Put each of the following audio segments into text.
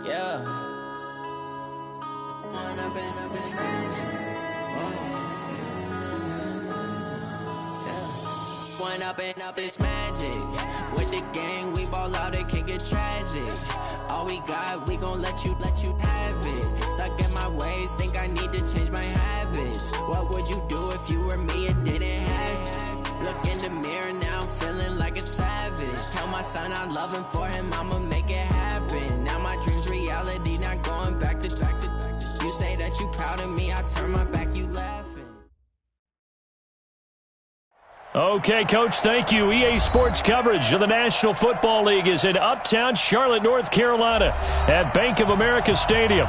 Yeah. One up and up is One up and up is magic. With the gang, we ball out, it can get tragic. All we got, we gon' let you have it. Stuck in my ways, think I need to change my habits. What would you do if you were me and didn't have it? Look in the mirror, now I'm feeling like a savage. Tell my son I love him, for him I'ma make it happen. Now my dream's reality, not going back to. You say that you proud of me, I turn my back, you laughing. Okay, Coach, thank you. EA Sports coverage of the National Football League is in uptown Charlotte, North Carolina at Bank of America Stadium.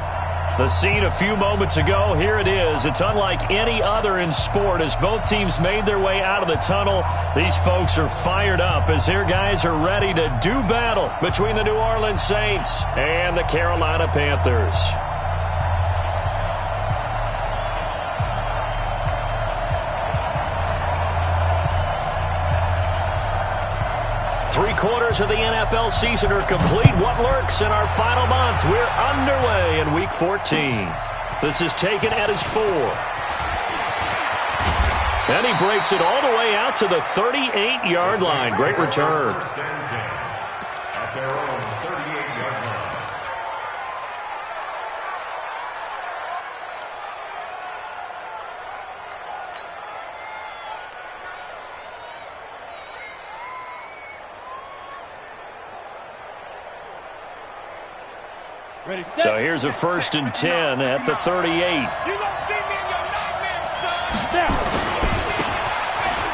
The scene a few moments ago, here it is. It's unlike any other in sport as both teams made their way out of the tunnel. These folks are fired up as their guys are ready to do battle between the New Orleans Saints and the Carolina Panthers. Three-quarters of the NFL season are complete. What lurks in our final month? We're underway in Week 14. This is taken at his 4. And he breaks it all the way out to the 38-yard line. Great return. At their own 38-yard line. So here's a 1st and 10 at the 38.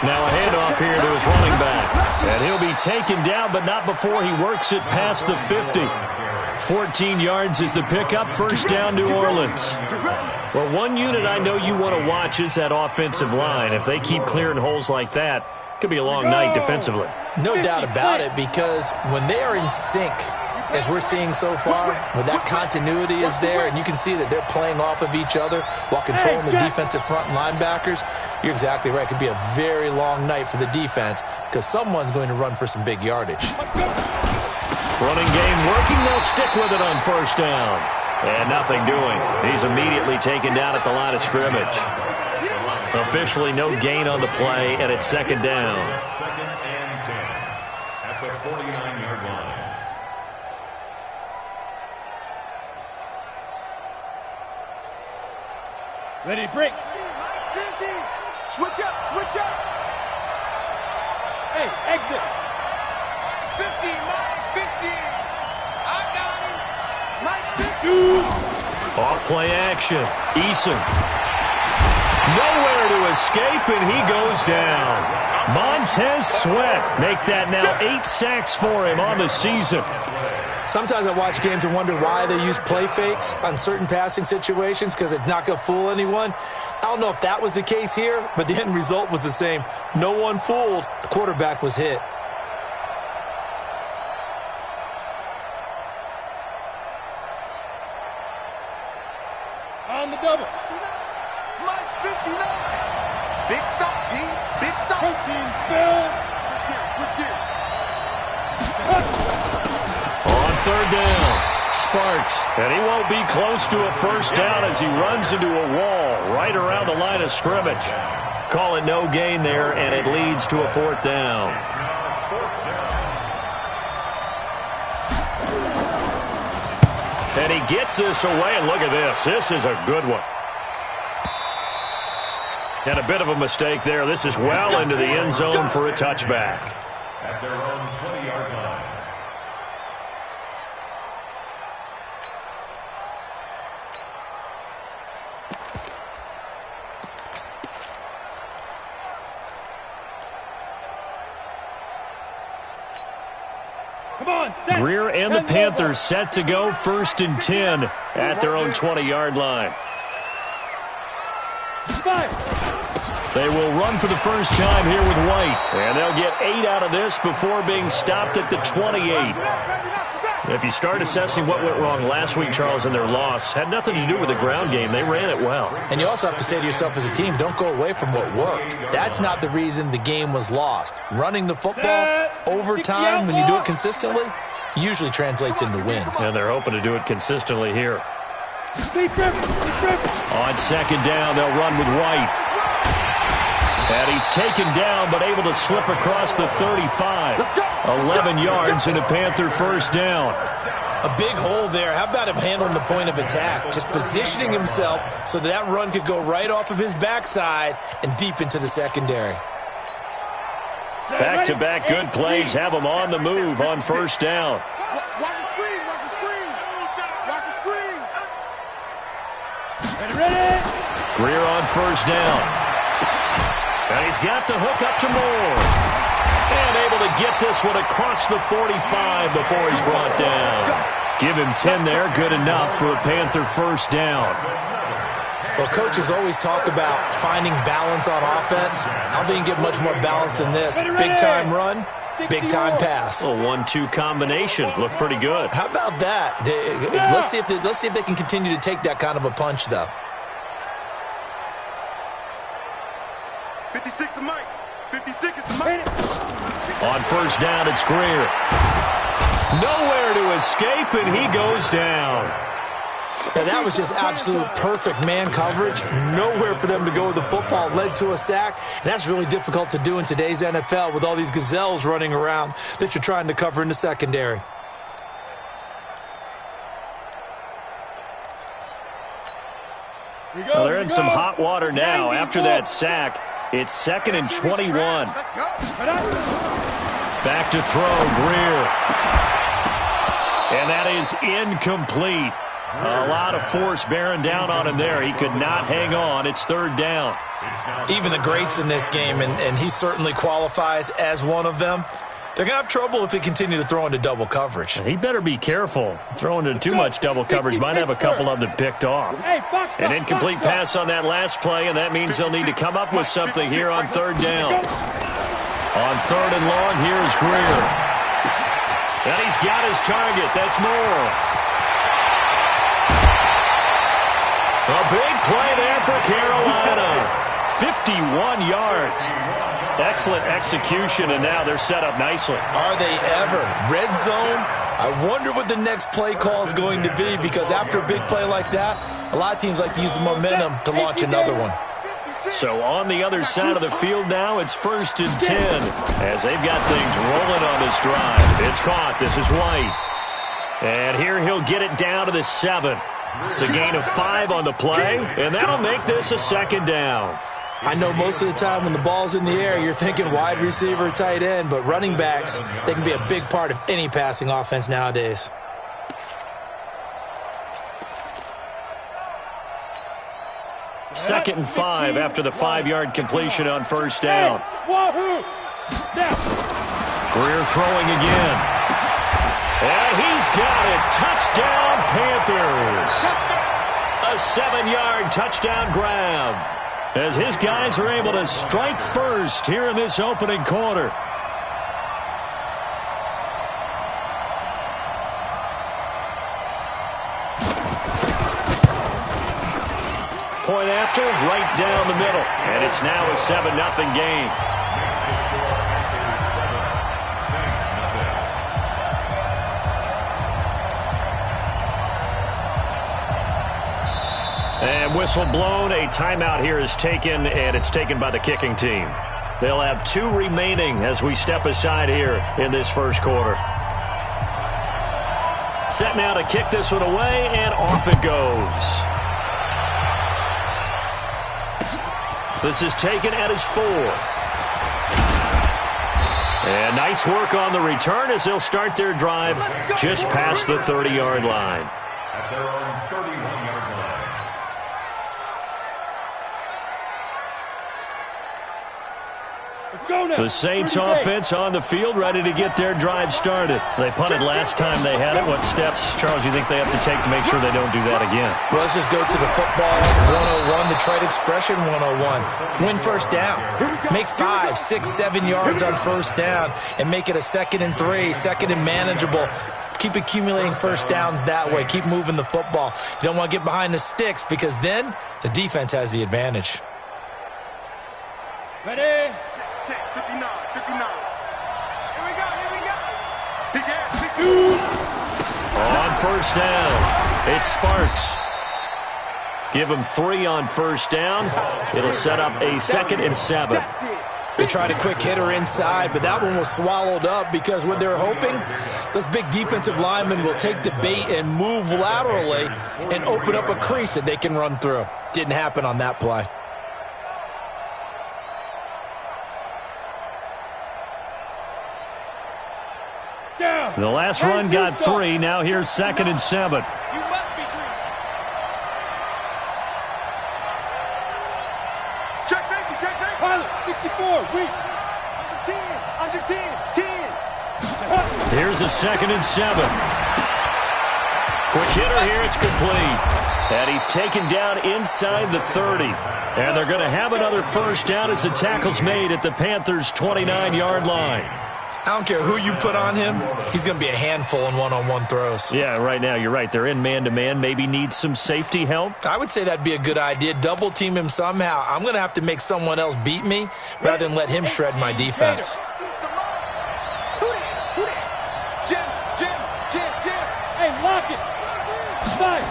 Now a handoff here to his running back. And he'll be taken down, but not before he works it past the 50. 14 yards is the pickup. First down, New Orleans. Well, one unit I know you want to watch is that offensive line. If they keep clearing holes like that, it could be a long night defensively. No doubt about it, because when they are in sync, as we're seeing so far, when that continuity is there and you can see that they're playing off of each other while controlling the defensive front linebackers, you're exactly right. It could be a very long night for the defense because someone's going to run for some big yardage. Running game working. They'll stick with it on first down. And nothing doing. He's immediately taken down at the line of scrimmage. Officially no gain on the play, and it's second down. Second and 10 at the 49-yard line. Ready, break. Switch up, switch up. Hey, exit. 50, Mike, 50. I got him. Mike's 50. Off play action. Eason. Nowhere to escape, and he goes down. Montez Sweat make that now 8 sacks for him on the season. Sometimes I watch games and wonder why they use play fakes on certain passing situations because it's not going to fool anyone. I don't know if that was the case here, but the end result was the same. No one fooled. The quarterback was hit. On the double. Mike's 59. Big stop, D. Big stop. Protein spill. Switch gears. On third down, Sparks, and he won't be close to a first down as he runs into a wall right around the line of scrimmage. Call it no gain there, and it leads to a 4th down. And he gets this away, and look at this. This is a good one. And a bit of a mistake there. This is well into the end zone for a touchback. At their own 20-yard line. Greer and the Panthers set to go 1st and 10 at their own 20-yard line. They will run for the first time here with White, and they'll get 8 out of this before being stopped at the 28. If you start assessing what went wrong last week, Charles, in their loss, had nothing to do with the ground game. They ran it well. And you also have to say to yourself as a team, don't go away from what worked. That's not the reason the game was lost. Running the football over time, when you do it consistently, usually translates into wins. And they're hoping to do it consistently here. On second down, they'll run with White. And he's taken down, but able to slip across the 35. 11 yards and a Panther first down. A big hole there. How about him handling the point of attack? Just positioning himself so that run could go right off of his backside and deep into the secondary. Back-to-back good plays have him on the move on first down. Watch the screen, watch the screen. Watch the screen. Ready? Greer on first down. And he's got the hook up to Moore. And able to get this one across the 45 before he's brought down. Give him 10 there, good enough for a Panther first down. Well, coaches always talk about finding balance on offense. I don't think you can get much more balance than this. Big-time run, big-time pass. A 1-2 combination. Looked pretty good. How about that? Let's see if they can continue to take that kind of a punch, though. 56 is Mike. 56 is Mike. On first down, it's Greer. Nowhere to escape, and he goes down. And that was just absolute perfect man coverage. Nowhere for them to go with the football. Led to a sack. And that's really difficult to do in today's NFL with all these gazelles running around that you're trying to cover in the secondary. Well, they're in some hot water now. After that sack, it's 2nd and 21. Back to throw, Greer. And that is incomplete. A lot of force bearing down on him there. He could not hang on. It's third down. Even the greats in this game, and he certainly qualifies as one of them, they're going to have trouble if they continue to throw into double coverage. He better be careful. Throwing into too much double coverage might have a couple of them picked off. An incomplete pass on that last play, and that means they'll need to come up with something here on third down. On third and long, here's Greer. And he's got his target. That's Moore. A big play there for Carolina. 51 yards. Excellent execution, and now they're set up nicely. Are they ever? Red zone? I wonder what the next play call is going to be, because after a big play like that, a lot of teams like to use the momentum to launch another one. So on the other side of the field now, it's 1st and 10 as they've got things rolling on this drive. It's caught. This is White. And here he'll get it down to the 7. It's a gain of 5 on the play, and that'll make this a second down. I know most of the time when the ball's in the air, you're thinking wide receiver, tight end, but running backs, they can be a big part of any passing offense nowadays. Second and 5 after the 5-yard completion on first down. Greer throwing again. And he's got it. Touchdown, Panthers. A 7-yard touchdown grab as his guys are able to strike first here in this opening quarter. Point after, right down the middle. And it's now a 7-0 game. And whistle blown. A timeout here is taken, and it's taken by the kicking team. They'll have 2 remaining as we step aside here in this first quarter. Set now to kick this one away, and off it goes. This is taken at his 4. And nice work on the return as they'll start their drive just past the 30-yard line. At their own 31-yard line. The Saints offense on the field, ready to get their drive started. They punted last time they had it. What steps, Charles, you think they have to take to make sure they don't do that again? Well, let's just go to the football 101, the trade expression 101. Win first down. Make 5, 6, 7 yards on first down and make it a 2nd and 3, 2nd and manageable. Keep accumulating first downs that way. Keep moving the football. You don't want to get behind the sticks because then the defense has the advantage. Ready? Check, 59, 59. Here we go, here we go. Big ass, big Shoot! first down. It's Sparks. Give him 3 on first down. It'll set up a 2nd and 7. They tried a quick hitter inside, but that one was swallowed up because what they're hoping, those big defensive linemen will take the bait and move laterally and open up a crease that they can run through. Didn't happen on that play. The last run got 3. Now here's 2nd and 7. Check safety, check safety. Pilot, 64, weak. Under 10, 10. Here's a 2nd and 7. Quick hitter here, it's complete. And he's taken down inside the 30. And they're going to have another first down as the tackle's made at the Panthers' 29-yard line. I don't care who you put on him, he's going to be a handful in one-on-one throws. Yeah, right now, you're right. They're in man-to-man. Maybe need some safety help. I would say that'd be a good idea. Double team him somehow. I'm going to have to make someone else beat me rather than let him shred my defense. Who that? Jim. Hey, lock it. Spike.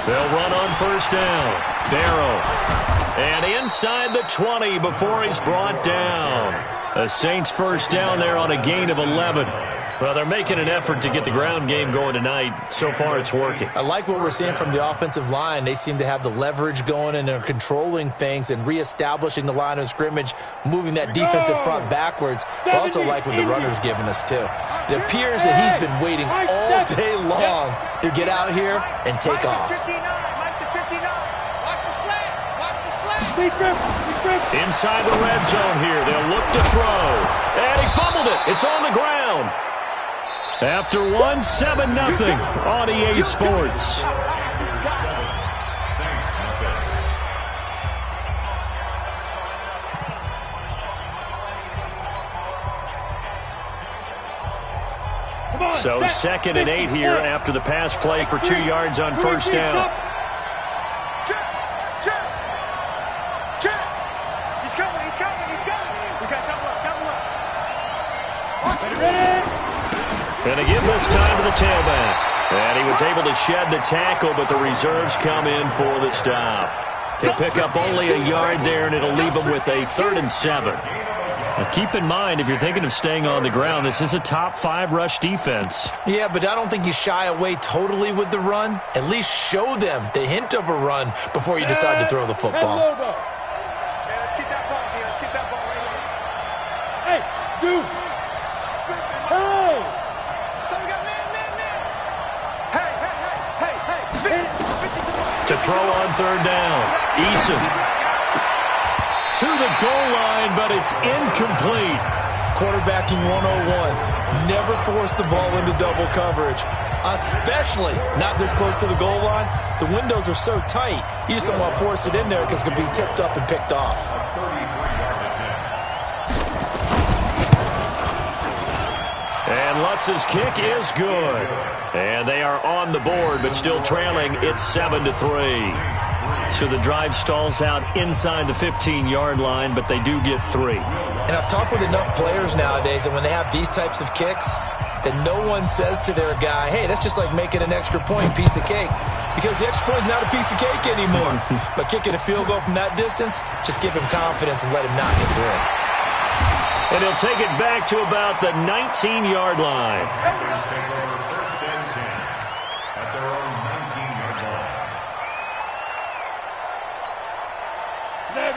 They'll run on first down. Darrow. And inside the 20 before he's brought down. The Saints first down there on a gain of 11. Well, they're making an effort to get the ground game going tonight. So far, it's working. I like what we're seeing from the offensive line. They seem to have the leverage going, and they're controlling things and reestablishing the line of scrimmage, moving that defensive front backwards. But also like what the runner's giving us, too. It appears that he's been waiting all day long to get out here and take off. Inside the red zone here. They'll look to throw. And he fumbled it. It's on the ground. After 7-0 on EA Sports. So 2nd and 8 here after the pass play for 2 yards on first down. And again this time to the tailback. And he was able to shed the tackle, but the reserves come in for the stop. He'll pick up only a yard there, and it'll leave him with a 3rd and 7. Now keep in mind, if you're thinking of staying on the ground, this is a top 5 rush defense. Yeah, but I don't think you shy away totally with the run. At least show them the hint of a run before you decide to throw the football. Let's get that ball here. Let's get that ball right here. Hey, shoot. Hey. So we got man. Hey. To throw on 3rd down. Eason to the goal line, but it's incomplete. Quarterbacking 101. Never force the ball into double coverage, especially not this close to the goal line. The windows are so tight, you just don't want to force it in there because it could be tipped up and picked off. And Lutz's kick is good. And they are on the board, but still trailing. It's 7-3. So the drive stalls out inside the 15-yard line, but they do get 3. And I've talked with enough players nowadays that when they have these types of kicks, that no one says to their guy, hey, that's just like making an extra point, piece of cake. Because the extra point is not a piece of cake anymore. But kicking a field goal from that distance, just give him confidence and let him not get through. And he'll take it back to about the 19-yard line.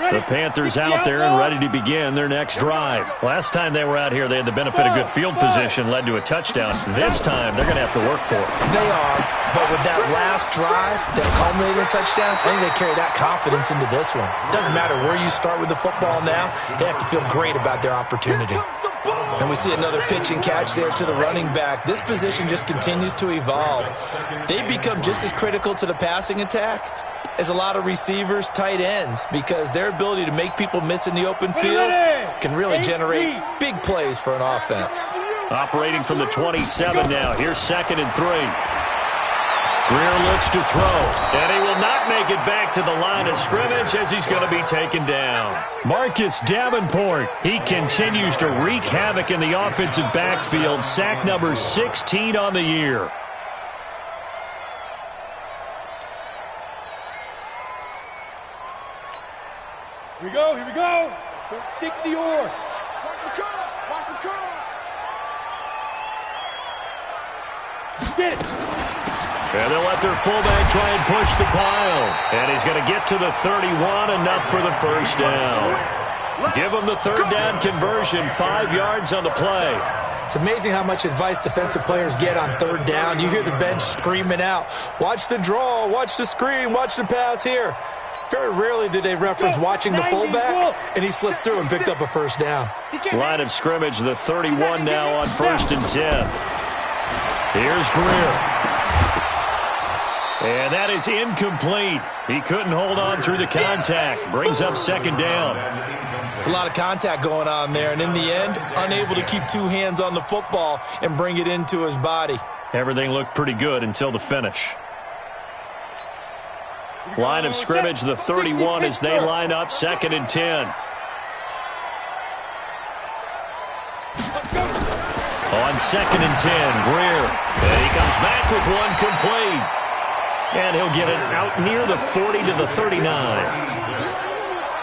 The Panthers out there and ready to begin their next drive. Last time they were out here, they had the benefit of good field position, led to a touchdown. This time, they're going to have to work for it. They are, but with that last drive that culminated in a touchdown, I think they carry that confidence into this one. It doesn't matter where you start with the football now, they have to feel great about their opportunity. And we see another pitch and catch there to the running back. This position just continues to evolve. They become just as critical to the passing attack as a lot of receivers, tight ends, because their ability to make people miss in the open field can really generate big plays for an offense. Operating from the 27 now. Here's 2nd and 3. Greer looks to throw, and he will not make it back to the line of scrimmage as he's going to be taken down. Marcus Davenport, he continues to wreak havoc in the offensive backfield. Sack number 16 on the year. Here we go, here we go. 60 or. Watch the curl. Watch the curl. Get it. And they'll let their fullback try and push the pile. And he's going to get to the 31, enough for the first down. Give him the third down conversion, 5 yards on the play. It's amazing how much advice defensive players get on third down. You hear the bench screaming out, watch the draw, watch the screen, watch the pass here. Very rarely do they reference watching the fullback, and he slipped through and picked up a first down. Line of scrimmage, the 31 now on 1st and 10. Here's Greer. And that is incomplete. He couldn't hold on through the contact. Brings up 2nd down. It's a lot of contact going on there, and in the end, unable to keep 2 hands on the football and bring it into his body. Everything looked pretty good until the finish. Line of scrimmage, the 31 as they line up, 2nd and 10. On 2nd and 10, Greer. And he comes back with one complete. And he'll get it out near the 40 to the 39.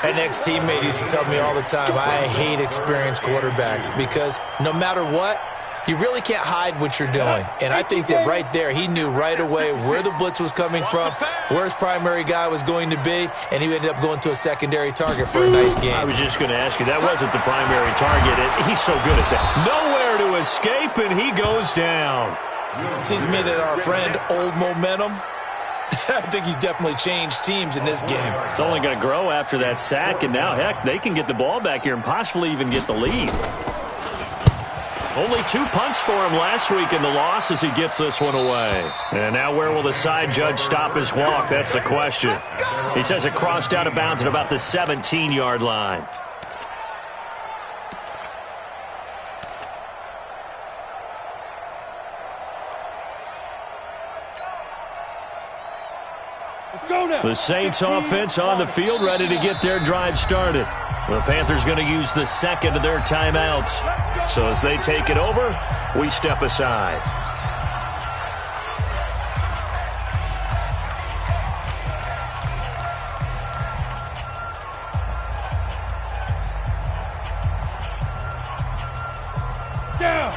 An ex-teammate used to tell me all the time, I hate experienced quarterbacks because no matter what, you really can't hide what you're doing. And I think that right there, he knew right away where the blitz was coming from, where his primary guy was going to be, and he ended up going to a secondary target for a nice game. I was just going to ask you, that wasn't the primary target. He's so good at that. Nowhere to escape, and he goes down. Seems to me that our friend, Old Momentum, I think he's definitely changed teams in this game. It's only going to grow after that sack, and now, heck, they can get the ball back here and possibly even get the lead. Only 2 punts for him last week in the loss as he gets this one away. And now where will the side judge stop his walk? That's the question. He says it crossed out of bounds at about the 17-yard line. The Saints offense on the field, ready to get their drive started. The Panthers going to use the 2nd of their timeouts. So as they take it over, we step aside.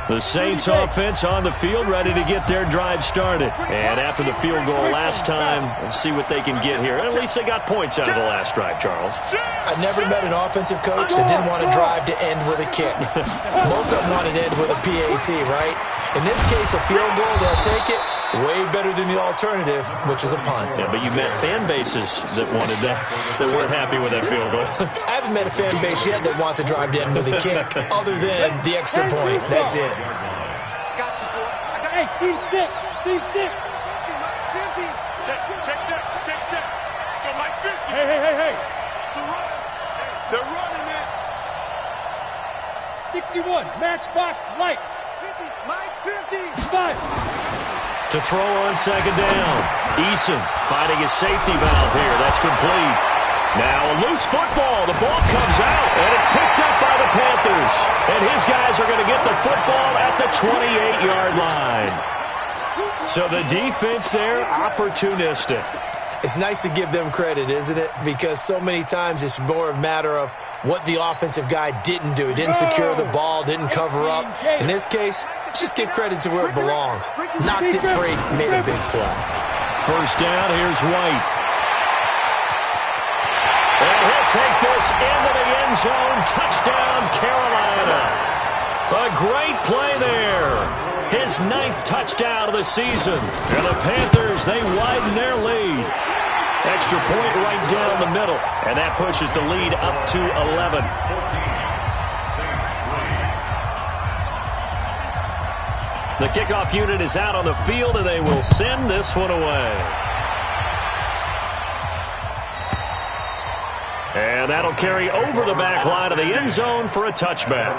The Saints offense on the field, ready to get their drive started. And after the field goal last time, we'll see what they can get here. At least they got points out of the last drive, Charles. I never met an offensive coach that didn't want to drive to end with a kick. Most of them want to end with a PAT, right? In this case, a field goal, they'll take it. Way better than the alternative, which is a punt. Yeah, but you met fan bases that wanted that, that weren't happy with that field goal. I haven't met a fan base yet that wants to drive to end with a kick, other than the extra point. That's it. Got you, boy. Hey, Steve 6. Steve 6. 50, Mike's 50. Check. Go Mike 50. Hey. It's a run. They're running it. 61. Matchbox lights. 50, Mike 50. 5. To throw on 2nd down. Eason finding his safety valve here. That's complete. Now a loose football. The ball comes out, and it's picked up by the Panthers. And his guys are going to get the football at the 28-yard line. So the defense there, opportunistic. It's nice to give them credit, isn't it? Because so many times it's more a matter of what the offensive guy didn't do. He didn't secure the ball, didn't cover up. In this case, let's just give credit to where it belongs. Knocked it free, made a big play. First down, here's White. And he'll take this into the end zone. Touchdown, Carolina. A great play there. His 9th touchdown of the season. And the Panthers, they widen their lead. Extra point right down the middle. And that pushes the lead up to 11. The kickoff unit is out on the field, and they will send this one away. And that'll carry over the back line of the end zone for a touchback.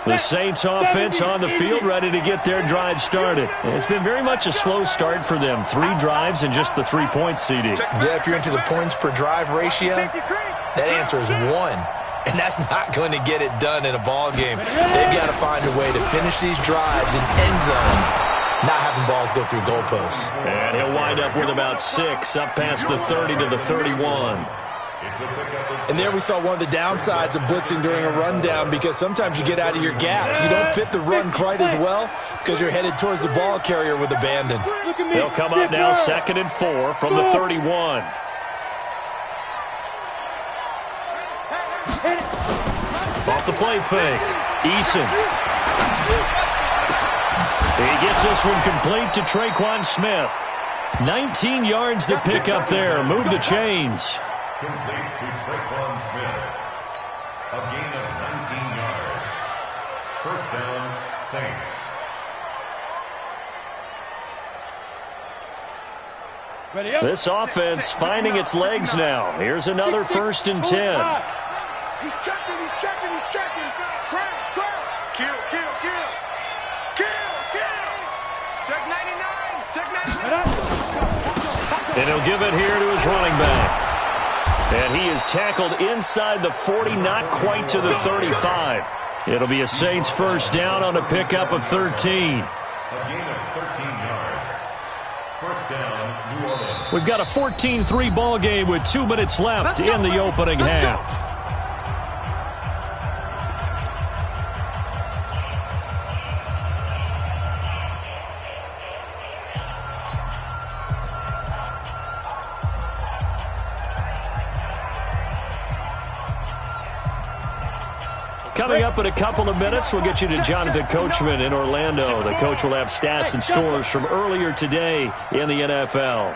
The Saints offense on the field, ready to get their drive started. It's been very much a slow start for them. 3 drives and just the 3 points, CD. Yeah, if you're into the points per drive ratio, that answer is 1. And that's not going to get it done in a ball game. They've got to find a way to finish these drives in end zones not having balls go through goalposts. And he'll wind up with about 6, up past the 30 to the 31. And there we saw one of the downsides of blitzing during a rundown, because sometimes you get out of your gaps. You don't fit the run quite as well because you're headed towards the ball carrier with abandon. They'll come up now 2nd and 4 from the 31. Off the play fake. Eason. He gets this one complete to Traquan Smith. 19 yards to pick up there. Move the chains. Complete to Traquan Smith. A gain of 19 yards. First down, Saints. This offense finding its legs now. Here's another 1st and 10. He's checking, he's checking, he's checking. Crash, crash. Kill, kill, kill. Kill, kill. Check 99, check 99. And he'll give it here to his running back. And he is tackled inside the 40, not quite to the 35. It'll be a Saints first down on a pickup of 13. A gain of 13 yards. First down, New Orleans. We've got a 14-3 ball game with 2 minutes left in the opening half. Coming up in a couple of minutes, we'll get you to Jonathan Coachman in Orlando. The coach will have stats and scores from earlier today in the NFL.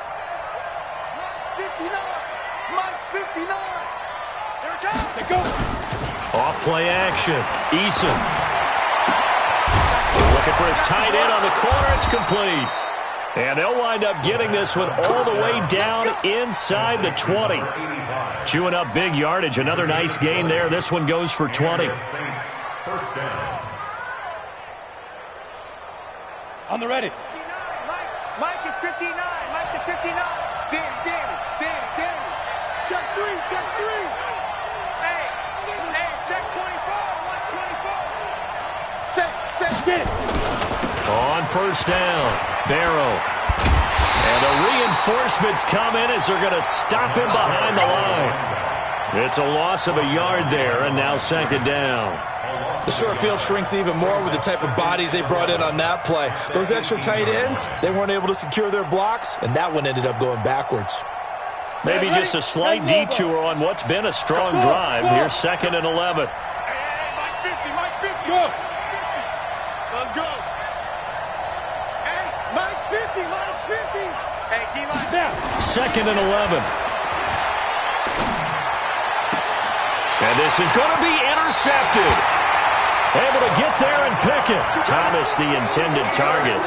Off play action. Eason. Looking for his tight end on the corner. It's complete. And they'll wind up getting this one all the way down inside the 20. Chewing up big yardage. Another nice gain there. This one goes for 20. First down. On the ready. Mike is 59. Mike is 59. Danny. Check 3, check 3. Hey, check 24. Watch 24. Say, Get it. On first down, Barrow. And the reinforcements come in as they're going to stop him behind the line. It's a loss of a yard there, and now 2nd down. The short field shrinks even more with the type of bodies they brought in on that play. Those extra tight ends, they weren't able to secure their blocks, and that one ended up going backwards. Maybe just a slight detour on what's been a strong drive. Here's 2nd and 11. Hey, Mike 50. Go. Let's go. Hey, Mike's 50. Hey, D-line. 2nd and 11. And this is going to be intercepted. Able to get there and pick it. Thomas, the intended target.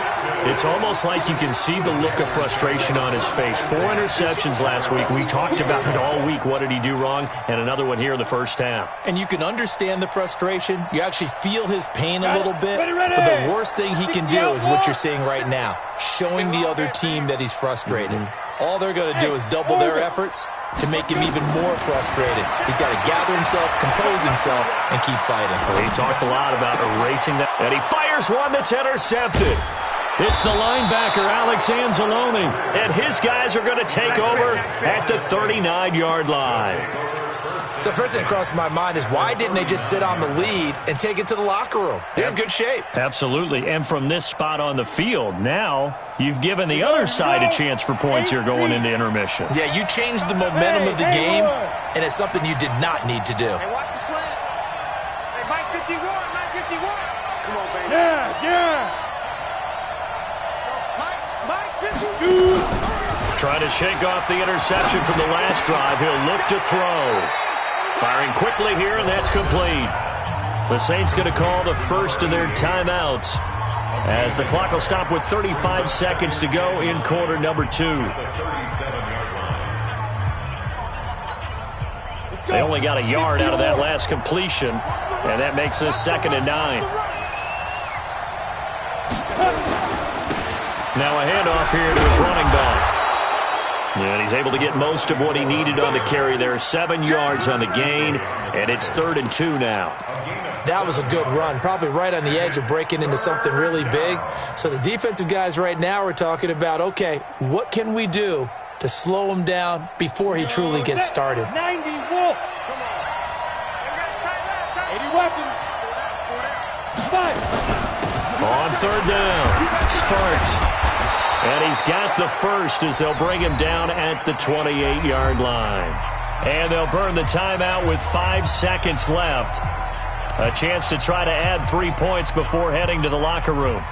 It's almost like you can see the look of frustration on his face. 4 interceptions last week. We talked about it all week. What did he do wrong? And another one here in the first half. And you can understand the frustration. You actually feel his pain a little bit. But the worst thing he can do is what you're seeing right now, showing the other team that he's frustrated. All they're going to do is double their efforts to make him even more frustrated. He's got to gather himself, compose himself, and keep fighting. He talked a lot about erasing that. And he fires one that's intercepted. It's the linebacker, Alex Anzalone. And his guys are going to take over at the 39-yard line. So first thing crossed my mind is, why didn't they just sit on the lead and take it to the locker room? They're in good shape. Absolutely. And from this spot on the field, now you've given the other side a chance for points here going into intermission. Yeah, you changed the momentum of the game, and it's something you did not need to do. Hey, watch the slant. Hey, Mike 51. Come on, baby. Yeah. Mike 50. Trying to shake off the interception from the last drive. He'll look to throw. Firing quickly here, and that's complete. The Saints going to call the first of their timeouts as the clock will stop with 35 seconds to go in quarter number 2. They only got a yard out of that last completion, and that makes this 2nd and 9. Now a handoff here to his running back. And he's able to get most of what he needed on the carry there. 7 yards on the gain, and it's 3rd and 2 now. That was a good run, probably right on the edge of breaking into something really big. So the defensive guys right now are talking about, okay, what can we do to slow him down before he truly gets started? 90 Wolf. 80 weapons. 5. On 3rd down, Sparks. And he's got the first as they'll bring him down at the 28-yard line. And they'll burn the timeout with 5 seconds left. A chance to try to add 3 points before heading to the locker room.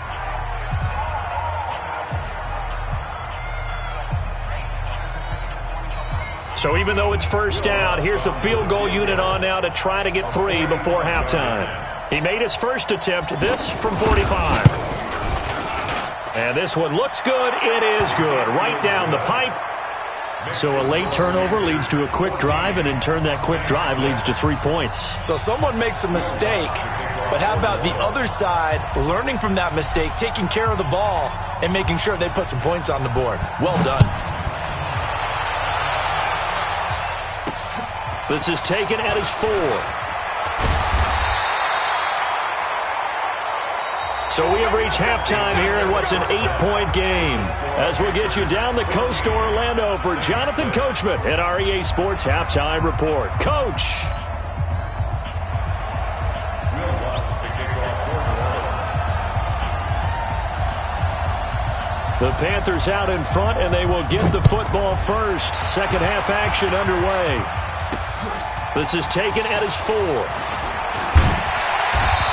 So even though it's 1st down, here's the field goal unit on now to try to get 3 before halftime. He made his first attempt, this from 45. And this one looks good. It is good. Right down the pipe. So a late turnover leads to a quick drive, and in turn that quick drive leads to 3 points. So someone makes a mistake, but how about the other side learning from that mistake, taking care of the ball, and making sure they put some points on the board? Well done. This is taken at his 4. So we have reached halftime here in what's an 8-point game. As we'll get you down the coast to Orlando for Jonathan Coachman at our EA Sports Halftime Report. Coach. The Panthers out in front, and they will get the football first. Second half action underway. This is taken at his 4.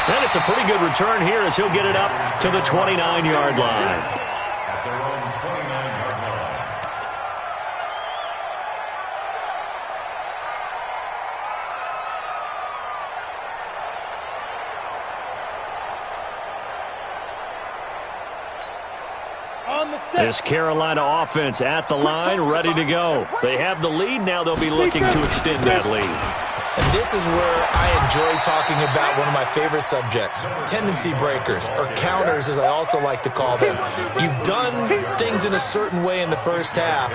And it's a pretty good return here as he'll get it up to the 29-yard line. At their own 29-yard line. This Carolina offense at the line, ready to go. They have the lead. Now they'll be looking to extend that lead. And this is where I enjoy talking about one of my favorite subjects, tendency breakers, or counters as I also like to call them. You've done things in a certain way in the first half,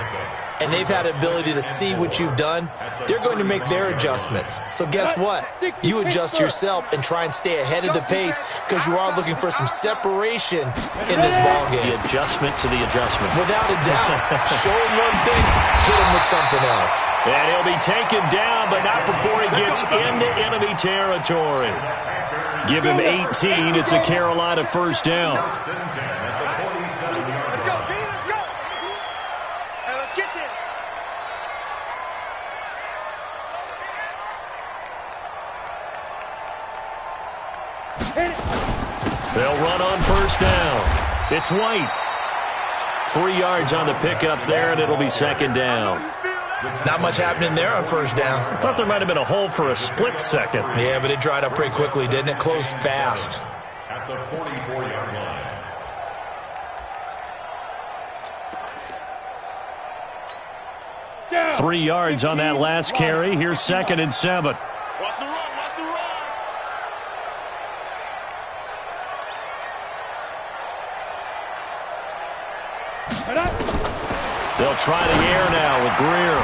and they've had the ability to see what you've done. They're going to make their adjustments. So guess what? You adjust yourself and try and stay ahead of the pace because you are looking for some separation in this ballgame. The adjustment to the adjustment. Without a doubt. Show him one thing, hit him with something else. And he'll be taken down, but not before he gets into enemy territory. Give him 18. It's a Carolina 1st down. Let's go, B, let's go. Hey, let's get this. They'll run on 1st down. It's White. 3 yards on the pickup there, and it'll be 2nd down. Not much happening there on 1st down. I thought there might have been a hole for a split second. Yeah, but it dried up pretty quickly, didn't it? Closed fast. At the 44-yard line. 3 yards on that last carry. Here's 2nd and 7. Watch the run, watch the run. They'll try the air now with Greer.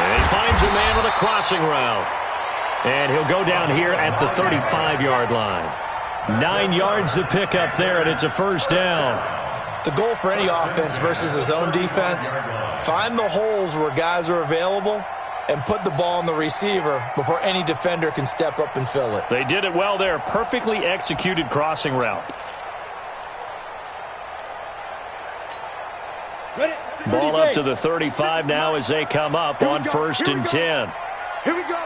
And he finds a man with a crossing route. And he'll go down here at the 35-yard line. 9 yards to pick up there, and it's a 1st down. The goal for any offense versus his own defense, find the holes where guys are available and put the ball on the receiver before any defender can step up and fill it. They did it well there. Perfectly executed crossing route. Ball up to the 35 now as they come up on 1st and 10. Here we go.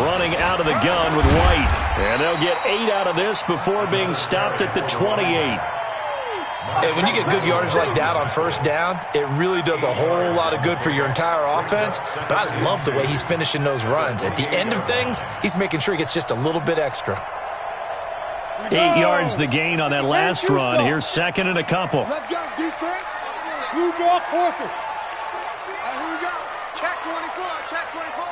Running out of the gun with White. And they'll get 8 out of this before being stopped at the 28. And when you get good yardage like that on 1st down, it really does a whole lot of good for your entire offense. But I love the way he's finishing those runs. At the end of things, he's making sure he gets just a little bit extra. 8 yards the gain on that last run. Here's 2nd and a couple. Let's go, defense. Blue draw corpus. Here we go. Check. Check 24.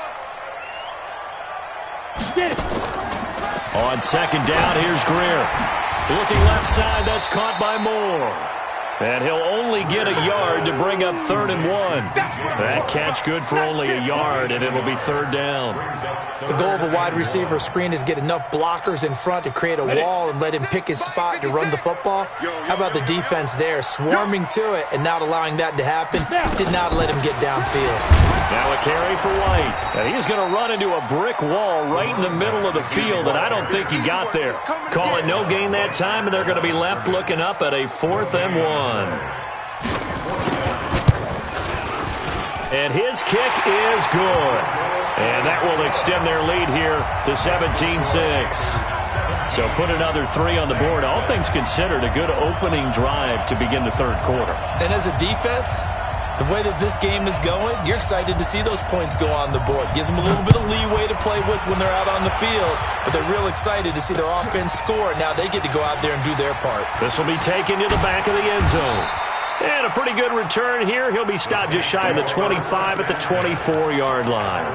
Get it. On second down, here's Greer. Looking left side, that's caught by Moore. And he'll only get a yard to bring up 3rd and 1. That catch good for only a yard, and it'll be 3rd down. The goal of a wide receiver screen is get enough blockers in front to create a wall and let him pick his spot to run the football. How about the defense there, swarming to it and not allowing that to happen? Did not let him get downfield. Now a carry for White. And he's going to run into a brick wall right in the middle of the field, and I don't think he got there. Call it no gain that time, and they're going to be left looking up at a 4th and 1. And his kick is good. And that will extend their lead here to 17-6. So put another 3 on the board. All things considered, a good opening drive to begin the 3rd quarter. And as a defense, the way that this game is going, you're excited to see those points go on the board. Gives them a little bit of leeway to play with when they're out on the field, but they're real excited to see their offense score. Now they get to go out there and do their part. This will be taken to the back of the end zone. And a pretty good return here. He'll be stopped just shy of the 25 at the 24-yard line.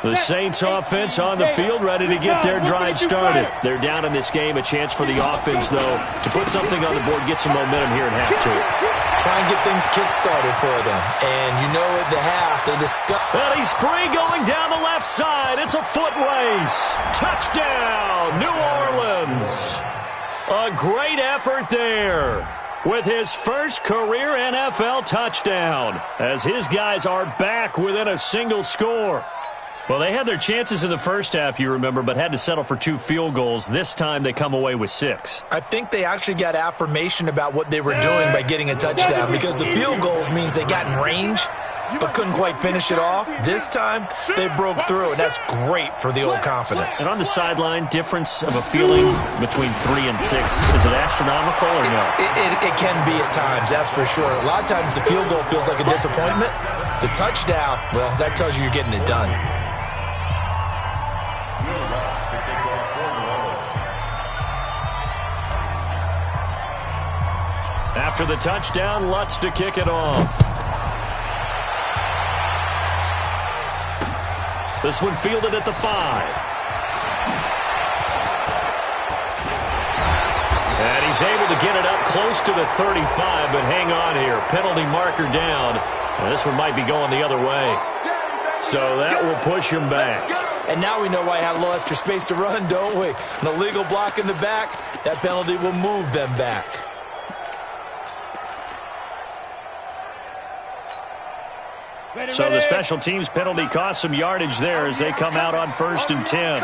The Saints offense on the field, ready to get their drive started. They're down in this game. A chance for the offense, though, to put something on the board, get some momentum here in half 2. Try and get things kick-started for them. And you know at the half, they discuss. And he's free going down the left side. It's a foot race. Touchdown, New Orleans. A great effort there with his first career NFL touchdown, as his guys are back within a single score. Well, they had their chances in the first half, you remember, but had to settle for 2 field goals. This time they come away with 6. I think they actually got affirmation about what they were doing by getting a touchdown, because the field goals means they got in range but couldn't quite finish it off. This time they broke through, and that's great for the old confidence. And on the sideline, difference of a feeling between 3 and 6, is it astronomical or no? It can be at times, that's for sure. A lot of times the field goal feels like a disappointment. The touchdown, well, that tells you you're getting it done. After the touchdown, Lutz to kick it off. This one fielded at the 5. And he's able to get it up close to the 35, but hang on here. Penalty marker down. And this one might be going the other way. So that will push him back. And now we know why I had a little extra space to run, don't we? An illegal block in the back, that penalty will move them back. So the special teams penalty cost some yardage there as they come out on 1st and 10.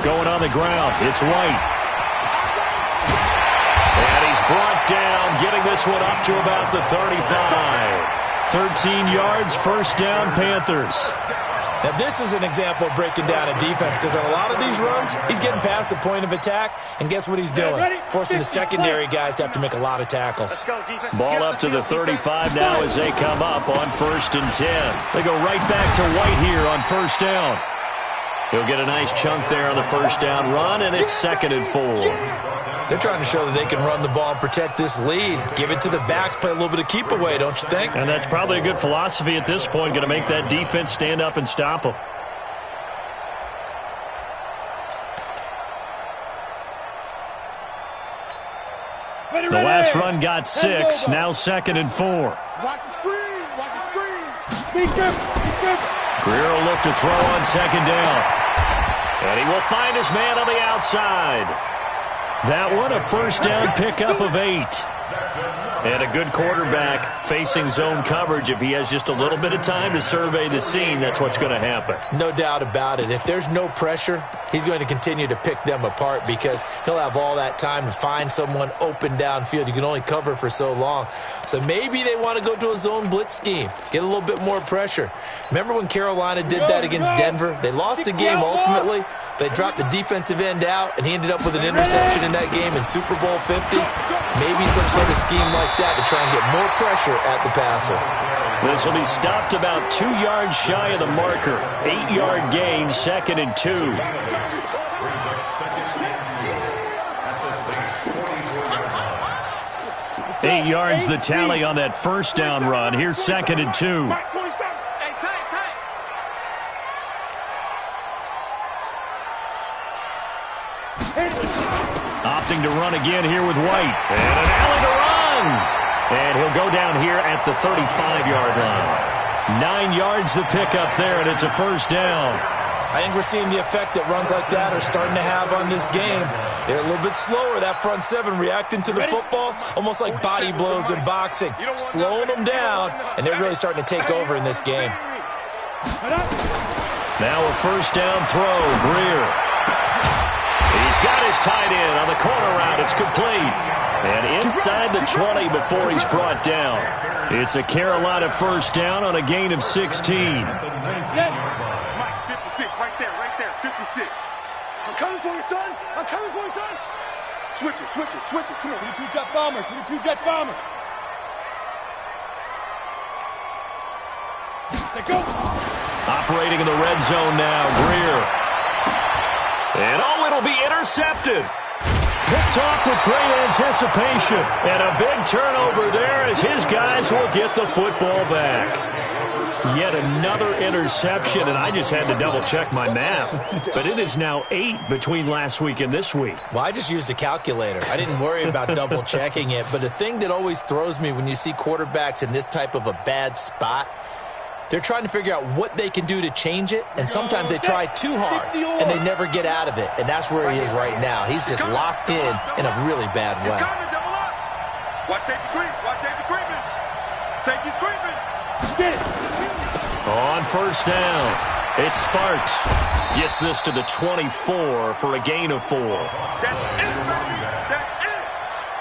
Going on the ground, it's White. And he's brought down, getting this one up to about the 35. 13 yards, 1st down, Panthers. Now, this is an example of breaking down a defense, because on a lot of these runs, he's getting past the point of attack, and guess what he's doing? Forcing the secondary guys to have to make a lot of tackles. Ball up to the 35 now as they come up on 1st and 10. They go right back to White here on 1st down. He'll get a nice chunk there on the 1st down run, and it's 2nd and 4. They're trying to show that they can run the ball and protect this lead. Give it to the backs, play a little bit of keep away, don't you think? And that's probably a good philosophy at this point, going to make that defense stand up and stop them. The last run got 6, now 2nd and 4. Watch the screen, watch the screen. Greer will look to throw on 2nd down. And he will find his man on the outside. That one, a 1st down pickup of 8. And a good quarterback facing zone coverage. If he has just a little bit of time to survey the scene, that's what's going to happen. No doubt about it. If there's no pressure, he's going to continue to pick them apart, because he'll have all that time to find someone open downfield. You can only cover for so long. So maybe they want to go to a zone blitz scheme, get a little bit more pressure. Remember when Carolina did that against Denver? They lost the game ultimately, They dropped the defensive end out, and he ended up with an interception in that game in Super Bowl 50. Maybe some sort of scheme like that to try and get more pressure at the passer. This will be stopped about 2 yards shy of the marker. 8-yard gain, 2nd and 2. 8 yards the tally on that first down run. Here's 2nd and 2. Opting to run again here with White. And an alley to run. And he'll go down here at the 35-yard line. 9 yards the pickup there, and it's a first down. I think we're seeing the effect that runs like that are starting to have on this game. They're a little bit slower, that front seven, reacting to the football, almost like body blows in boxing, slowing them down, and they're really starting to take over in this game. Now a first down throw, Greer. He's got his tight end on the corner route. It's complete. And inside the 20 before he's brought down. It's a Carolina first down on a gain of 16. Right there, 56. I'm coming for you, son. I'm coming for you, son. Switch it. Come on. 22 jet bomber, 22 jet bomber. Set go. Operating in the red zone now, Greer. And it'll be intercepted. Picked off with great anticipation. And a big turnover there as his guys will get the football back. Yet another interception, and I just had to double-check my math. But it is now 8 between last week and this week. Well, I just used a calculator. I didn't worry about double-checking it. But the thing that always throws me when you see quarterbacks in this type of a bad spot, they're trying to figure out what they can do to change it, and sometimes they try too hard, and they never get out of it. And that's where he is right now. He's just locked in a really bad way. Watch safety creep. Watch safety creeping. Safety's creeping. Get it. On first down, it's Sparks. Gets this to the 24 for a gain of 4. That's it, baby. That's it.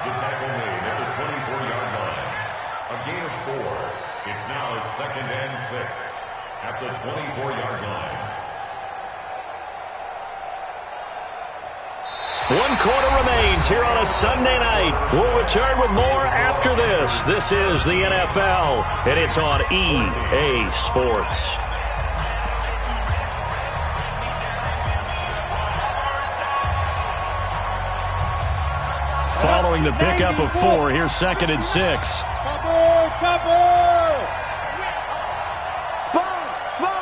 The tackle made at the 24-yard line. A gain of 4. It's now 2nd and 6 at the 24-yard line. 1 quarter remains here on a Sunday night. We'll return with more after this. This is the NFL, and it's on EA Sports. Following the pickup of 4, here's 2nd and 6. Chopper! Sponge! No!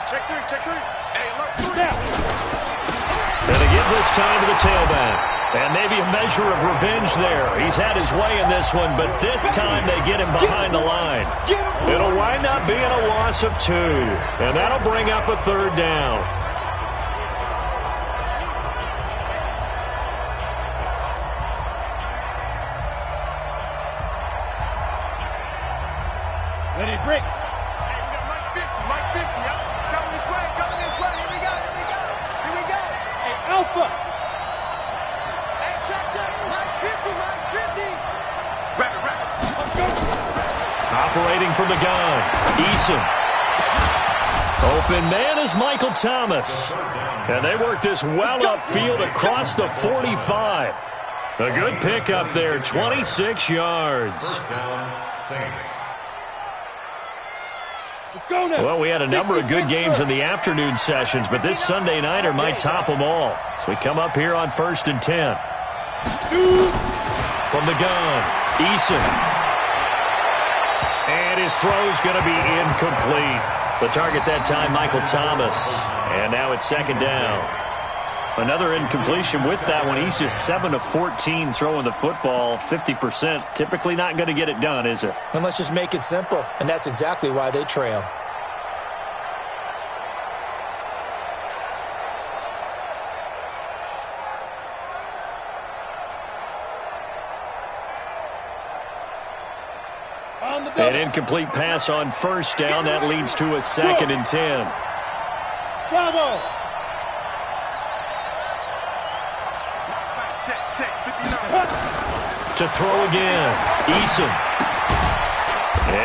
Check three. Hey, look, 3. And they give this time to the tailback. And maybe a measure of revenge there. He's had his way in this one, but this time they get him behind the line. It'll wind up being a loss of 2. And that'll bring up a 3rd down. Ready, break. Hey, we got Mike 50, yep. Coming this way. Here we go. Hey, Alpha. Hey, check. Mike 50. Rapid. Let's go. Operating from the gun, Eason. Open man is Michael Thomas. And they work this well upfield across the 45. A good pickup there, 26 yards. First down, Saints. Let's go now. Well, we had a number of good games in the afternoon sessions, but this Sunday nighter might top them all. So we come up here on 1st and 10. From the gun, Eason. And his throw's going to be incomplete. The target that time, Michael Thomas. And now it's 2nd down. Another incompletion with that one. He's just 7 of 14 throwing the football, 50%. Typically not going to get it done, is it? And let's just make it simple, and that's exactly why they trail. An incomplete pass on first down. That leads to a 2nd and 10. Bravo. Check. 59. To throw again, Eason.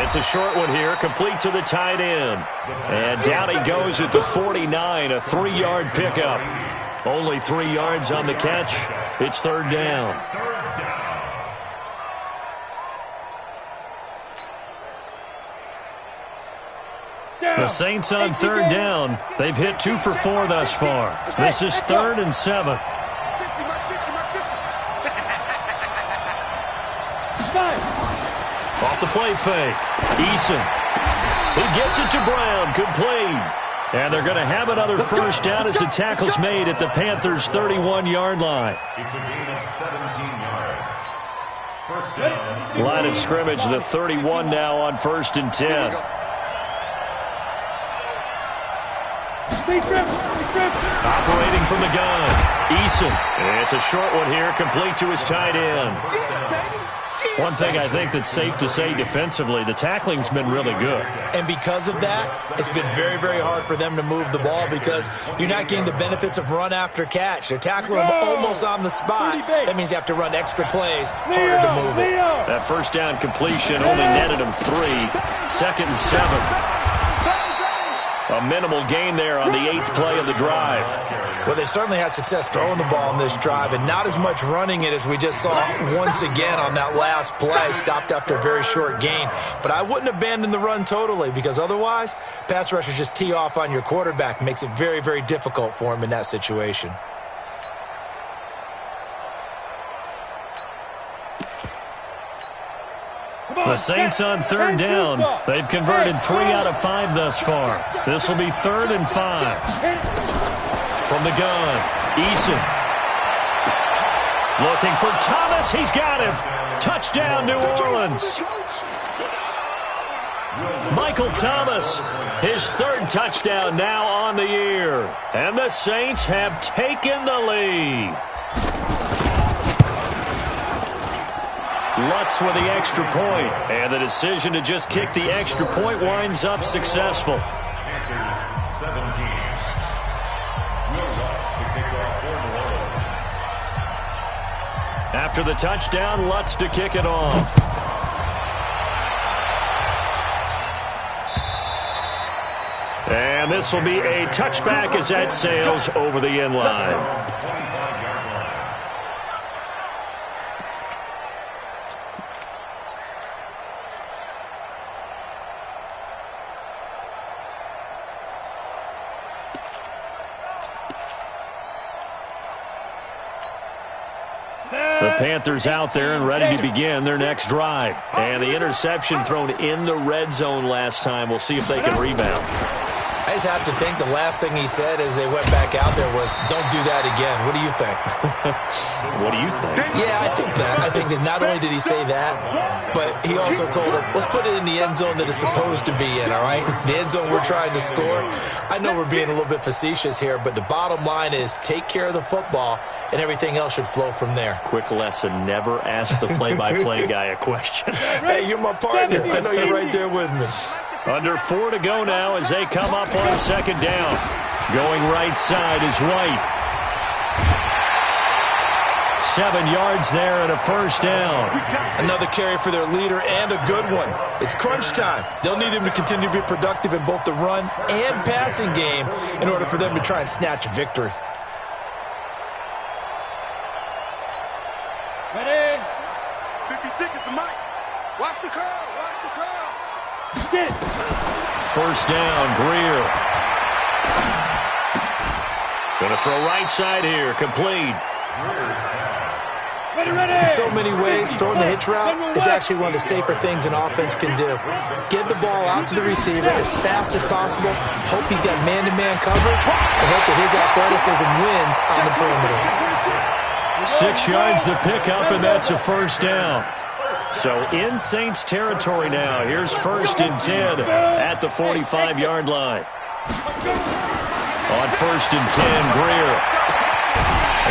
It's a short one here, complete to the tight end. And down he goes at the 49, a 3-yard pickup. Only 3 yards on the catch. It's third down. The Saints on third down. They've hit 2 for 4 thus far. This is 3rd and 7. Off the play fake. Eason. He gets it to Brown. Complete. And they're going to have another first down as the tackle's made at the Panthers' 31-yard line. It's a gain of 17 yards. First down. Line of scrimmage, the 31 now on 1st and 10. Operating from the gun. Eason. It's a short one here, complete to his tight end. One thing I think that's safe to say defensively, the tackling's been really good. And because of that, it's been very, very hard for them to move the ball because you're not getting the benefits of run after catch. They're tackling them almost on the spot. That means you have to run extra plays, harder to move it. That first down completion only netted him 3. 2nd and 7. A minimal gain there on the 8th play of the drive. Well, they certainly had success throwing the ball on this drive and not as much running it as we just saw once again on that last play, stopped after a very short gain. But I wouldn't abandon the run totally because otherwise, pass rushers just tee off on your quarterback. Makes it very, very difficult for him in that situation. The Saints on third down. They've converted 3 out of 5 thus far. This will be 3rd and 5. From the gun, Eason. Looking for Thomas. He's got him. Touchdown, New Orleans. Michael Thomas, his 3rd touchdown now on the year. And the Saints have taken the lead. Lutz with the extra point, and the decision to just kick the extra point winds up successful. Panthers 17. Will Lutz to kick off for New Orleans. After the touchdown, Lutz to kick it off. And this will be a touchback as that sails over the end line. The Panthers out there and ready to begin their next drive. And the interception thrown in the red zone last time. We'll see if they can rebound. I just have to think the last thing he said as they went back out there was, don't do that again. What do you think? What do you think? Yeah, I think that. I think that not only did he say that, but he also told him, let's put it in the end zone that it's supposed to be in, all right? The end zone we're trying to score. I know we're being a little bit facetious here, but the bottom line is take care of the football, and everything else should flow from there. Quick lesson, never ask the play-by-play guy a question. Hey, you're my partner. I know you're right there with me. Under 4 to go now as they come up on 2nd down. Going right side is White. 7 yards there and a first down. Another carry for their leader and a good one. It's crunch time. They'll need him to continue to be productive in both the run and passing game in order for them to try and snatch a victory. Ready? 56 is the mic. Watch the curl. Watch the curls. First down, Greer. Going to throw right side here, complete. In so many ways, throwing the hitch route is actually one of the safer things an offense can do. Get the ball out to the receiver as fast as possible, hope he's got man-to-man coverage, and hope that his athleticism wins on the perimeter. 6 yards the pickup, and that's a first down. So in Saints territory now. Here's 1st and 10 at the 45-yard line. On 1st and 10, Greer.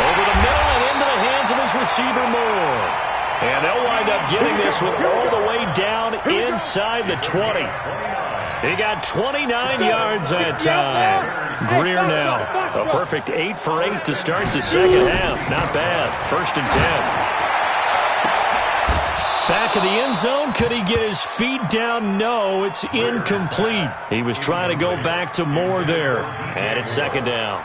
Over the middle and into the hands of his receiver, Moore. And they'll wind up getting this one all the way down inside the 20. He got 29 yards that time. Greer now. A perfect 8 for 8 to start the second half. Not bad. 1st and 10. Back of the end zone. Could he get his feet down? No, it's incomplete. He was trying to go back to Moore there. And it's second down.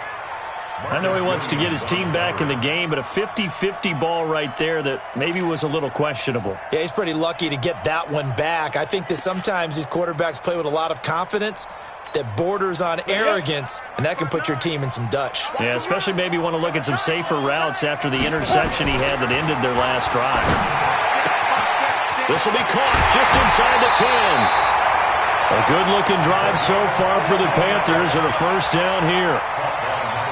I know he wants to get his team back in the game, but a 50-50 ball right there that maybe was a little questionable. Yeah, he's pretty lucky to get that one back. I think that sometimes these quarterbacks play with a lot of confidence that borders on arrogance, and that can put your team in some Dutch. Yeah, especially maybe want to look at some safer routes after the interception he had that ended their last drive. This will be caught just inside the 10. A good-looking drive so far for the Panthers and a first down here.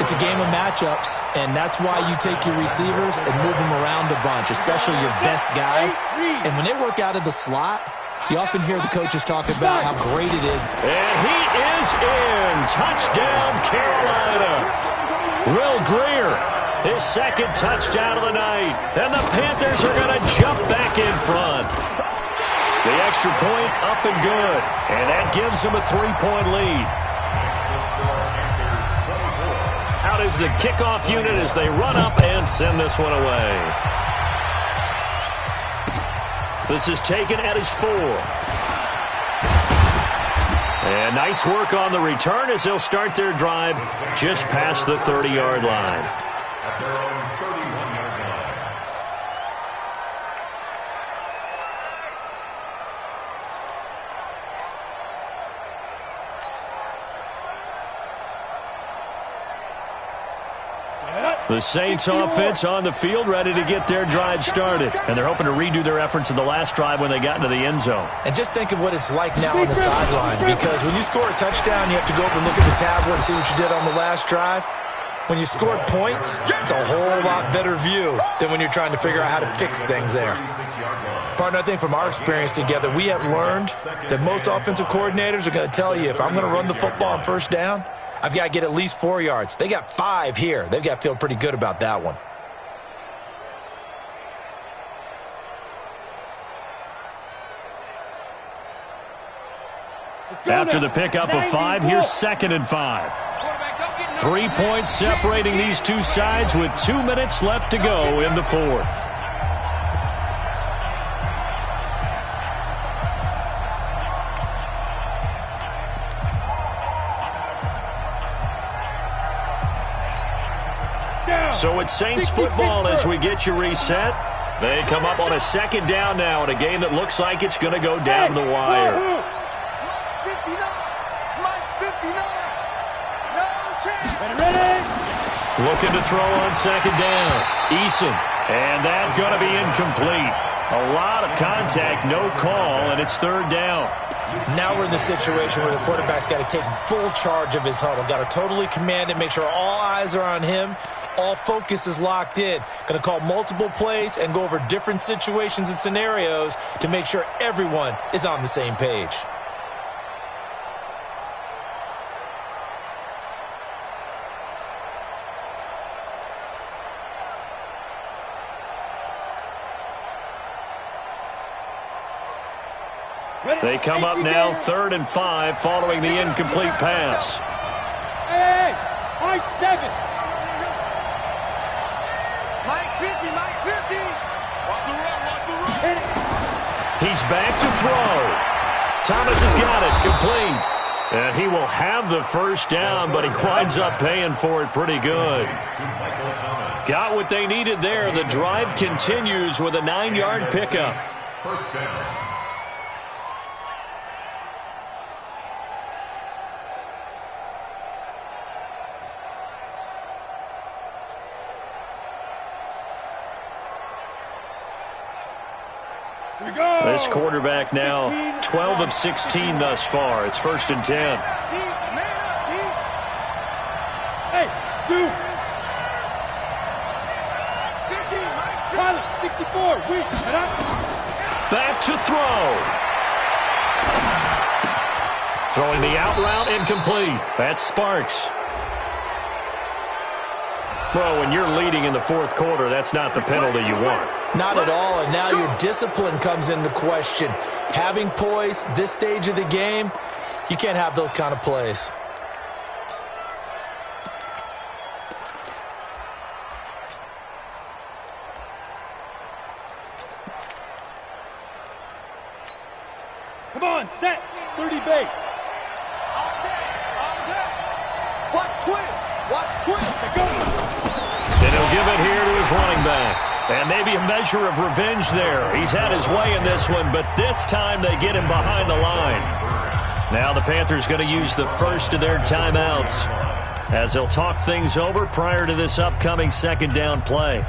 It's a game of matchups, and that's why you take your receivers and move them around a bunch, especially your best guys. And when they work out of the slot, you often hear the coaches talk about how great it is. And he is in. Touchdown, Carolina. Will Greer, his second touchdown of the night. And the Panthers are going to jump back in front. The extra point up and good. And that gives them a 3-point lead. Out is the kickoff unit as they run up and send this one away. This is taken at his 4. And nice work on the return as they'll start their drive just past the 30-yard line. At their own 31-yard line. The Saints offense on the field ready to get their drive started. And they're hoping to redo their efforts in the last drive when they got into the end zone. And just think of what it's like now on the sideline, because when you score a touchdown, you have to go over and look at the tablet and see what you did on the last drive. When you scored points, it's a whole lot better view than when you're trying to figure out how to fix things there. Partner, I think from our experience together, we have learned that most offensive coordinators are going to tell you, if I'm going to run the football on first down, I've got to get at least 4 yards. They got 5 here. They've got to feel pretty good about that one. After the pickup of 5, here's 2nd and 5. 3 points separating these two sides with 2 minutes left to go in the 4th. So it's Saints football as we get you reset. They come up on a 2nd down now in a game that looks like it's going to go down the wire. Looking to throw on 2nd down. Eason. And that's going to be incomplete. A lot of contact, no call, and it's 3rd down. Now we're in the situation where the quarterback's got to take full charge of his huddle. Got to totally command it, make sure all eyes are on him. All focus is locked in. Going to call multiple plays and go over different situations and scenarios to make sure everyone is on the same page. They come up now 3rd and 5 following the incomplete pass. Hey, Mike 7. Mike 50, Mike 50. Watch the run, watch the run. He's back to throw. Thomas has got it, complete. And he will have the first down, but he winds up paying for it pretty good. Got what they needed there. The drive continues with a 9-yard pickup. First down. This quarterback now 12 of 16 thus far. It's 1st and 10. Hey, 2. 64. Back to throw. Throwing the out route incomplete. That's Sparks. Well, when you're leading in the 4th quarter, that's not the penalty you want. Not at all, and now your discipline comes into question. Having poise this stage of the game, you can't have those kind of plays. Come on, set. 30 base. All day. All day. Watch twins. Watch twins. Go. And he'll give it here to his running back. And maybe a measure of revenge there. He's had his way in this one, but this time they get him behind the line. Now the Panthers going to use the first of their timeouts as they'll talk things over prior to this upcoming second down play.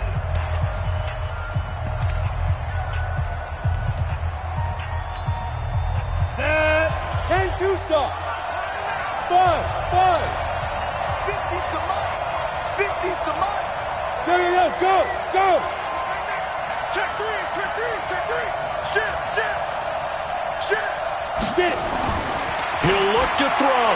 Set. 10-2 soft. 5. 50's the money. 50's the money. Go. Check three. Shift. Get it. He'll look to throw.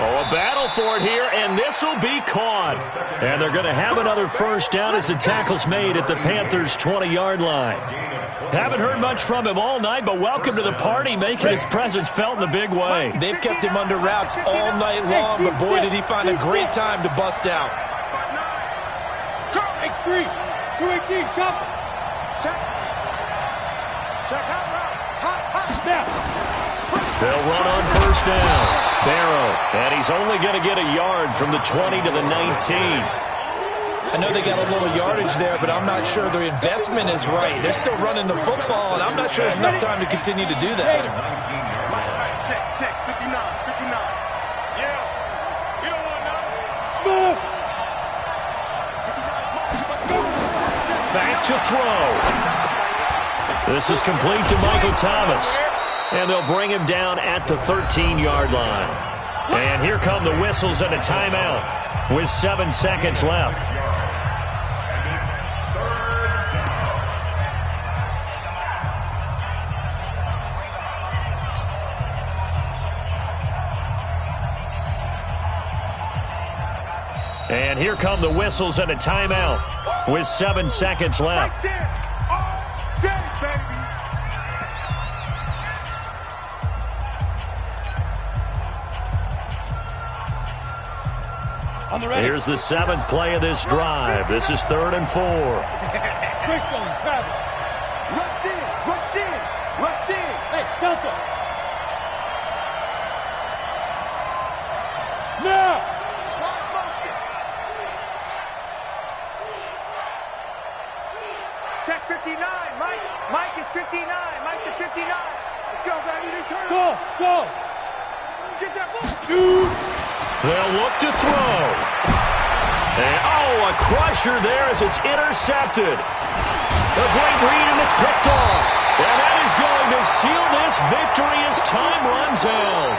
Oh, a battle for it here, and this will be caught. And they're going to have another first down as the tackle's made at the Panthers' 20-yard line. Haven't heard much from him all night, but welcome to the party, making his presence felt in a big way. They've kept him under wraps all night long, but boy, did he find a great time to bust out. X3. 218. Chop it. Check hot route. Hot. Snap. They'll run on first down. Barrow, and he's only going to get a yard from the 20 to the 19. I know they got a little yardage there, but I'm not sure their investment is right. They're still running the football, and I'm not sure there's enough time to continue to do that. Check. 59. Yeah. You don't want none. Smooth. Back to throw. This is complete to Michael Thomas. And they'll bring him down at the 13-yard line. And here come the whistles and a timeout with 7 seconds left. And here come the whistles and a timeout with 7 seconds left. Right there. All day, baby. On the ready. Here's the 7th play of this drive. This is 3rd and 4. Christian, Travis. Rush in. Hey, Delta. Now. Long motion. Check 59. Mike is 59. Mike to 59. Let's go, baby. They turn. Go. Get that ball. Shoot. They'll look to throw. And, a crusher there as it's intercepted. A great read, and it's picked off. And that is going to seal this victory as time runs out.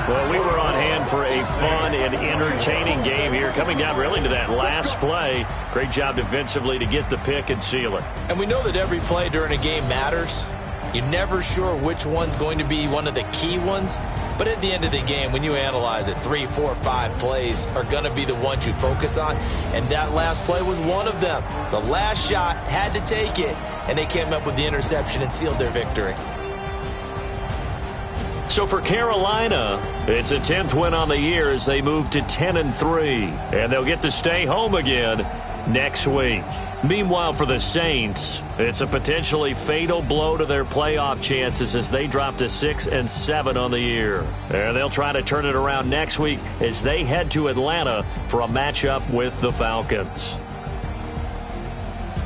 Well, we were on hand for a fun and entertaining game here, coming down really to that last play. Great job defensively to get the pick and seal it. And we know that every play during a game matters. You're never sure which one's going to be one of the key ones. But at the end of the game, when you analyze it, 3, 4, 5 plays are going to be the ones you focus on. And that last play was one of them. The last shot had to take it, and they came up with the interception and sealed their victory. So for Carolina, it's a 10th win on the year as they move to 10-3. And they'll get to stay home again next week. Meanwhile, for the Saints, it's a potentially fatal blow to their playoff chances as they drop to 6-7 on the year. And they'll try to turn it around next week as they head to Atlanta for a matchup with the Falcons.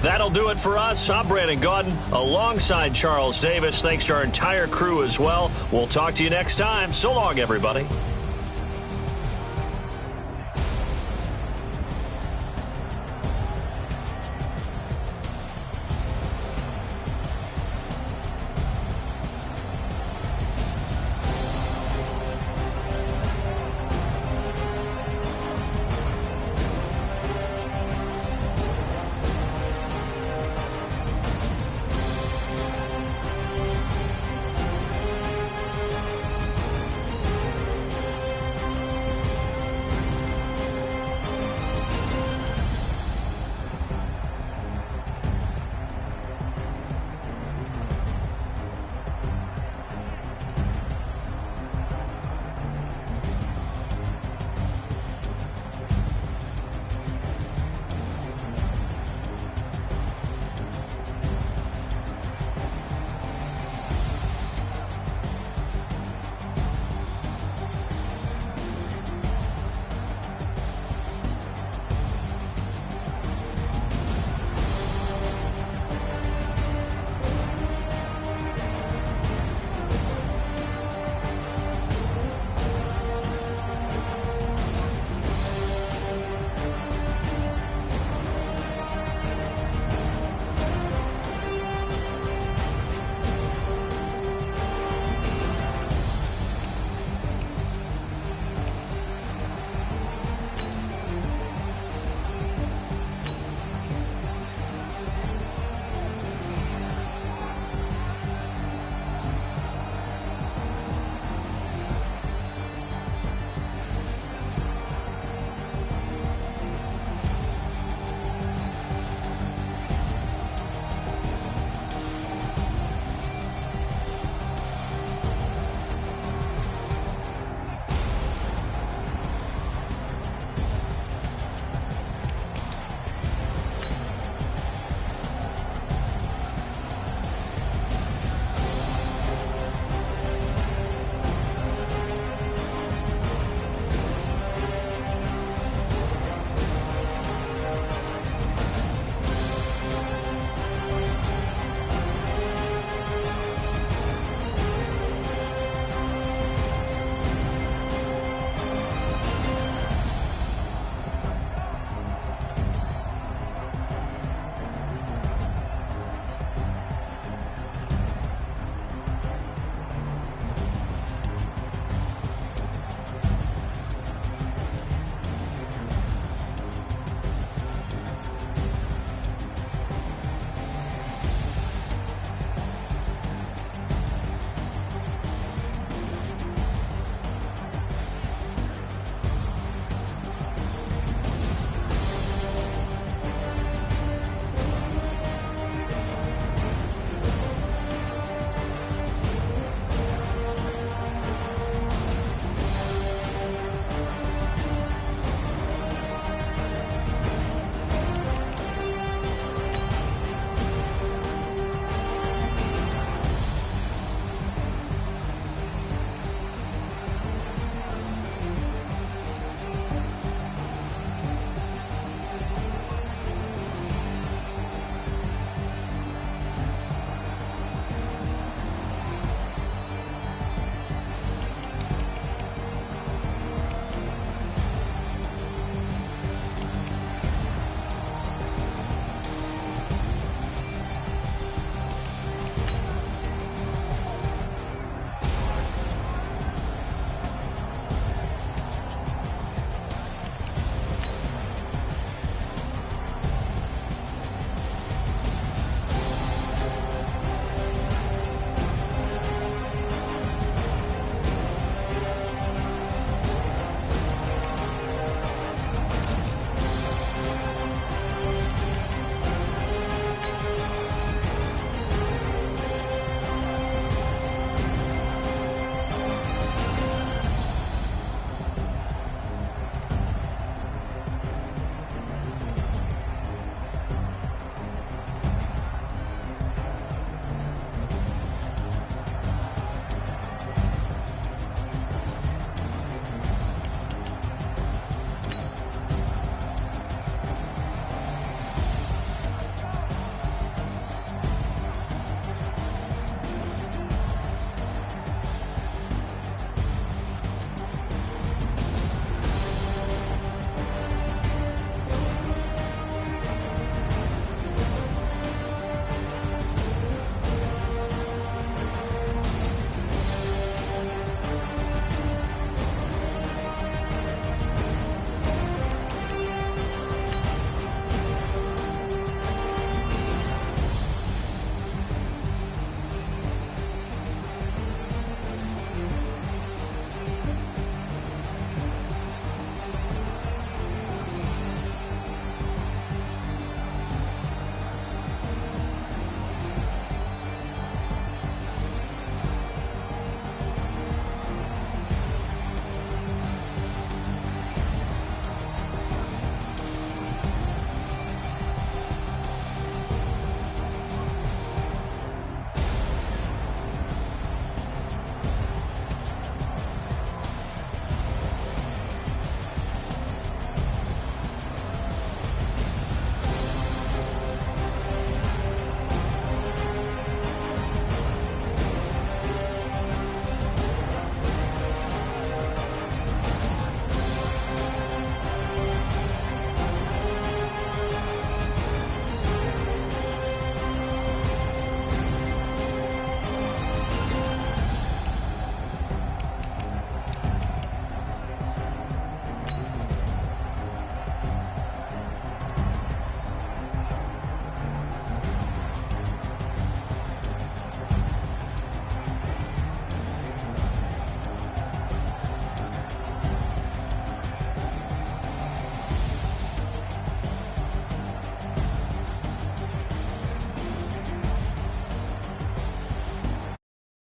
That'll do it for us. I'm Brandon Gaudin alongside Charles Davis. Thanks to our entire crew as well. We'll talk to you next time. So long, everybody.